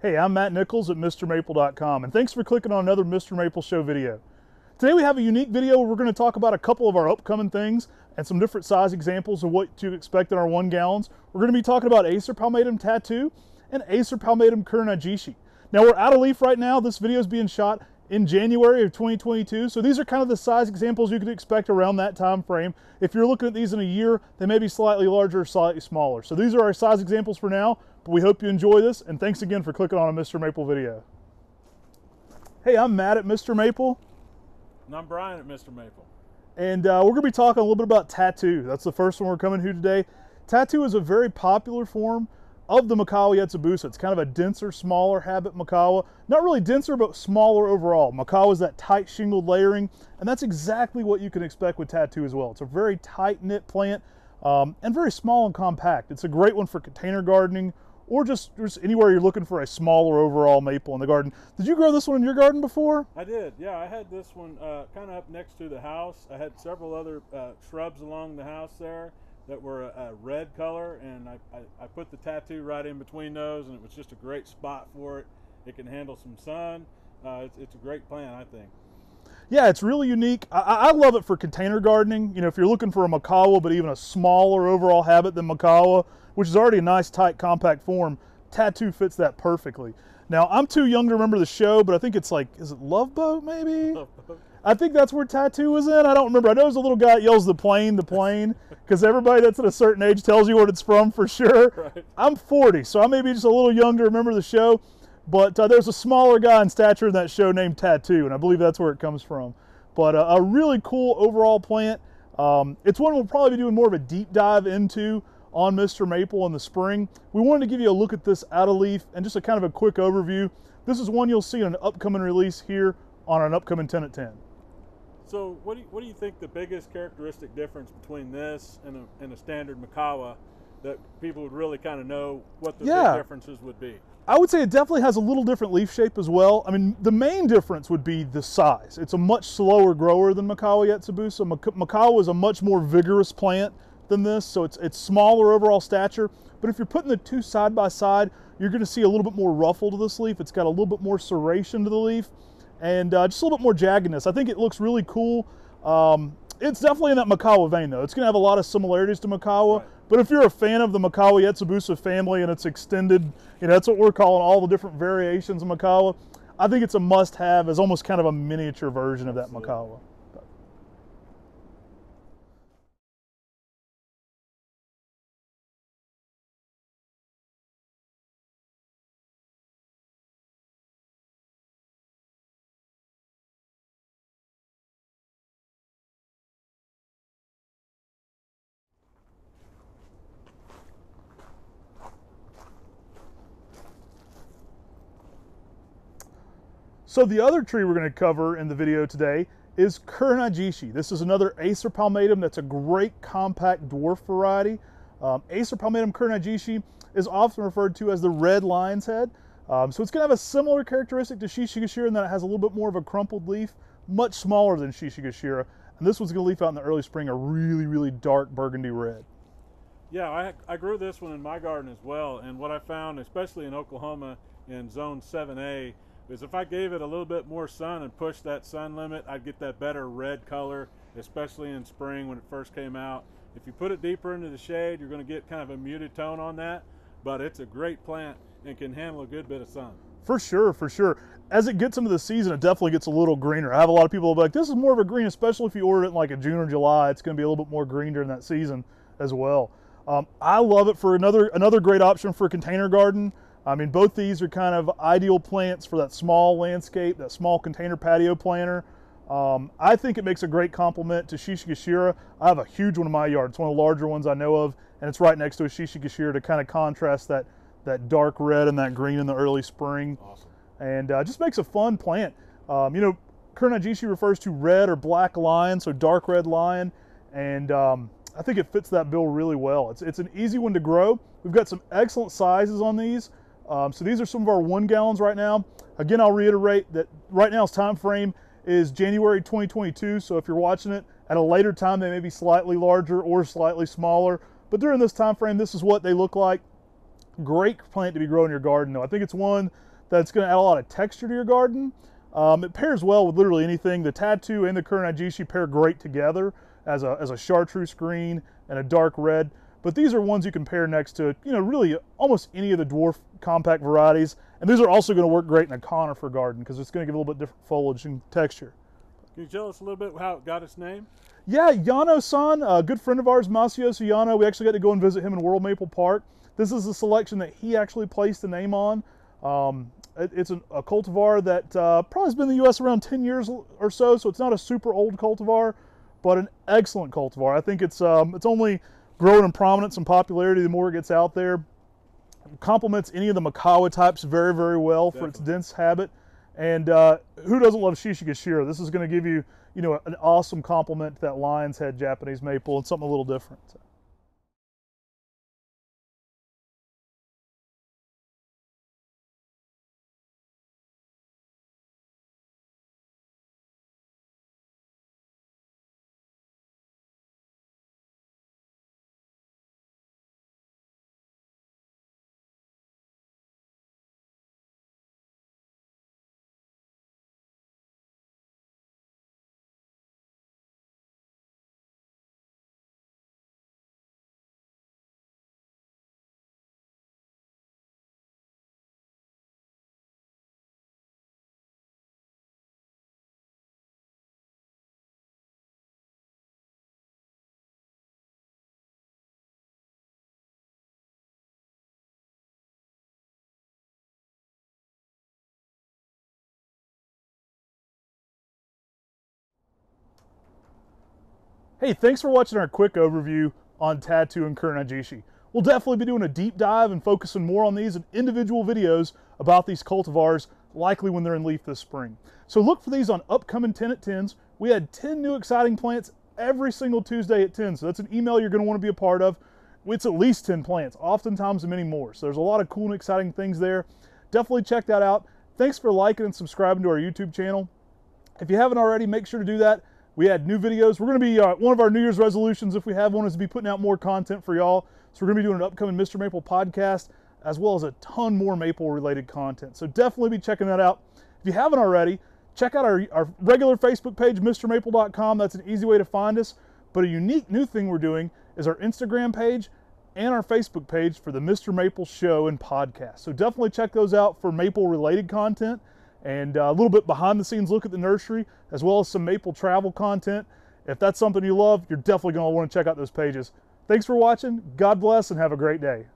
Hey, I'm Matt Nichols at MrMaple.com, and thanks for clicking on another Mr. Maple Show video. Today we have a unique video where we're going to talk about a couple of our upcoming things and some different size examples of what to expect in our 1 gallons. We're going to be talking about Acer palmatum Tattoo and Acer palmatum Kurenai Jishi. Now we're out of leaf right now. This video is being shot in January of 2022, so these are kind of the size examples you could expect around that time frame. If you're looking at these in a year, they may be slightly larger or slightly smaller. So these are our size examples for now, but we hope you enjoy this, and thanks again for clicking on a Mr. Maple video. Hey, I'm Matt at Mr. Maple. And I'm Brian at MrMaple. And we're going to be talking a little bit about tattoo. That's the first one we're coming to today. Tattoo is a very popular form of the Mikawa Yetsubusa. It's kind of a denser, smaller habit Mikawa. Not really denser, but smaller overall. Mikawa is that tight shingled layering, and that's exactly what you can expect with tattoo as well. It's a very tight-knit plant and very small and compact. It's a great one for container gardening or just anywhere you're looking for a smaller overall maple in the garden. Did you grow this one in your garden before? I did, yeah. I had this one kind of up next to the house. I had several other shrubs along the house there that were a red color, and I put the tattoo right in between those, and it was just a great spot for it. It can handle some sun. It's a great plant, I think. Yeah, it's really unique. I love it for container gardening. You know, if you're looking for a Mikawa, but even a smaller overall habit than Mikawa, which is already a nice, tight, compact form, tattoo fits that perfectly. Now, I'm too young to remember the show, but I think it's like, is it Love Boat, maybe? Love Boat. I think that's where tattoo was in. I don't remember. I know there's a little guy that yells the plane, because everybody that's at a certain age tells you what it's from for sure. Right. I'm 40, so I may be just a little young to remember the show. But there's a smaller guy in stature in that show named Tattoo, and I believe that's where it comes from. But a really cool overall plant. It's one we'll probably be doing more of a deep dive into on Mr. Maple in the spring. We wanted to give you a look at this out of leaf and just a kind of a quick overview. This is one you'll see in an upcoming release here on an upcoming 10 at 10. So what do you think the biggest characteristic difference between this and a standard Mikawa that people would really kind of know what the big differences would be? I would say it definitely has a little different leaf shape as well. I mean, the main difference would be the size. It's a much slower grower than Mikawa Yetsubusa. Mikawa is a much more vigorous plant than this, so it's smaller overall stature. But if you're putting the two side by side, you're going to see a little bit more ruffle to this leaf. It's got a little bit more serration to the leaf, and just a little bit more jaggedness. I think it looks really cool. It's definitely in that Mikawa vein, though. It's going to have a lot of similarities to Mikawa. Right. But if you're a fan of the Mikawa Yetsubusa family and its extended, you know, that's what we're calling all the different variations of Mikawa, I think it's a must-have as almost kind of a miniature version of that Mikawa. So the other tree we're going to cover in the video today is Kurenai Jishi. This is another Acer palmatum that's a great compact dwarf variety. Acer palmatum Kurenai Jishi is often referred to as the red lion's head. So it's going to have a similar characteristic to Shishigashira in that it has a little bit more of a crumpled leaf, much smaller than Shishigashira. And this one's going to leaf out in the early spring a really, really dark burgundy red. Yeah, I grew this one in my garden as well. And what I found, especially in Oklahoma in zone 7A, is if I gave it a little bit more sun and pushed that sun limit, I'd get that better red color, especially in spring when it first came out. If you put it deeper into the shade, you're going to get kind of a muted tone on that, but it's a great plant and can handle a good bit of sun. For sure, for sure. As it gets into the season, it definitely gets a little greener. I have a lot of people who are like, this is more of a green, especially if you order it in like a June or July. It's going to be a little bit more green during that season as well. I love it for another great option for a container garden. I mean, both these are kind of ideal plants for that small landscape, that small container patio planter. I think it makes a great complement to Shishigashira. I have a huge one in my yard. It's one of the larger ones I know of, and it's right next to a Shishigashira to kind of contrast that dark red and that green in the early spring. Awesome. And just makes a fun plant. You know, Kurenai Jishi refers to red or black lion, so dark red lion, and I think it fits that bill really well. It's an easy one to grow. We've got some excellent sizes on these. So these are some of our 1 gallons right now. Again, I'll reiterate that right now's time frame is January 2022. So if you're watching it at a later time, they may be slightly larger or slightly smaller. But during this time frame, this is what they look like. Great plant to be growing in your garden, though. I think it's one that's going to add a lot of texture to your garden. It pairs well with literally anything. The Tattoo and the Kurenai Jishi pair great together as a chartreuse green and a dark red. But these are ones you can pair next to, really almost any of the dwarf compact varieties. And these are also going to work great in a conifer garden because it's going to give a little bit different foliage and texture. Can you tell us a little bit how it got its name? Yeah, Yano-san, a good friend of ours, Masayoshi Yano, we actually got to go and visit him in World Maple Park. This is a selection that he actually placed the name on. It's a cultivar that probably has been in the U.S. around 10 years or so it's not a super old cultivar, but an excellent cultivar. I think it's only growing in prominence and popularity the more it gets out there. It complements any of the Mikawa types very, very well. Definitely. For its dense habit. And who doesn't love Shishigashira? This is going to give you, an awesome complement to that lion's head Japanese maple and something a little different. Hey, thanks for watching our quick overview on Tattoo and Kurenai Jishi. We'll definitely be doing a deep dive and focusing more on these in individual videos about these cultivars, likely when they're in leaf this spring. So look for these on upcoming 10 at 10s. We had 10 new exciting plants every single Tuesday at 10, so that's an email you're going to want to be a part of. It's at least 10 plants, oftentimes many more. So there's a lot of cool and exciting things there. Definitely check that out. Thanks for liking and subscribing to our YouTube channel. If you haven't already, make sure to do that. We had new videos. We're going to be, one of our New Year's resolutions, if we have one, is to be putting out more content for y'all. So we're going to be doing an upcoming MrMaple podcast, as well as a ton more maple-related content. So definitely be checking that out. If you haven't already, check out our regular Facebook page, MrMaple.com. That's an easy way to find us. But a unique new thing we're doing is our Instagram page and our Facebook page for the Mr. Maple Show and podcast. So definitely check those out for maple-related content. And a little bit behind the scenes look at the nursery, as well as some maple travel content. If that's something you love, you're definitely going to want to check out those pages. Thanks for watching. God bless and have a great day.